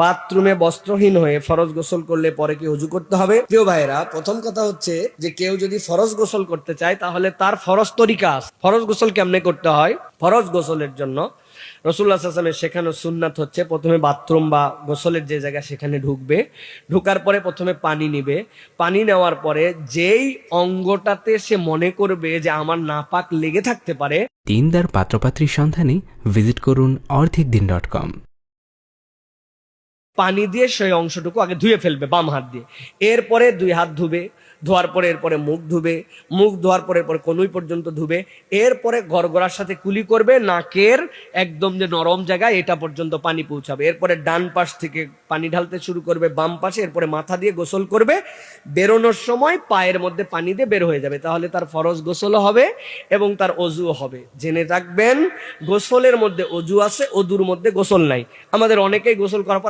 বাথরুমে বস্ত্রহীন হয়ে ফরজ গোসল করলে পরে কি ওযু করতে হবে? প্রিয় ভাইরা, প্রথম কথা হচ্ছে যে কেউ যদি ফরজ গোসল করতে চায় তাহলে তার ফরজ তরিকা আছে। ফরজ গোসল কেমনে করতে হয়? ফরজ গোসলের জন্য রাসূলুল্লাহ সাল্লাল্লাহু আলাইহি ওয়াসাল্লামের শেখানো সুন্নাত হচ্ছে প্রথমে বাথরুম বা গোসলের যে জায়গা সেখানে ঢুকবে, ঢুকার পরে প্রথমে পানি নিবে, পানি নেওয়ার পরে যেই অঙ্গটাতে সে মনে করবে যে আমার নাপাক লেগে থাকতে পারে, দিনদার পাত্রপাত্রীর সন্ধানে ভিজিট করুন orthicdin.com। পানি দিয়ে সেই অংশটুকু আগে ধুয়ে ফেলবে বাম হাত দিয়ে। এরপরে দুই হাত ধুবে, ধোয়ার পরে এরপরে মুখ ধুবে, মুখ ধোয়ার পরে এরপরে কনুই পর্যন্ত ধুবে, এরপরে গড়গড়ার সাথে কুলি করবে, নাকের একদম যে নরম জায়গায় এটা পর্যন্ত পানি পৌঁছাবে। এরপরে ডান পাশ থেকে পানি ঢালতে শুরু করবে বাম পাশে, এরপরে মাথা দিয়ে গোসল করবে, বেরোনোর সময় পায়ের মধ্যে পানি দিয়ে বের হয়ে যাবে। তাহলে তার ফরজ গোসলও হবে এবং তার অজুও হবে। জেনে রাখবেন, গোসলের মধ্যে অজু আছে, অজুর মধ্যে গোসল নাই। আমাদের অনেকেই গোসল করার পর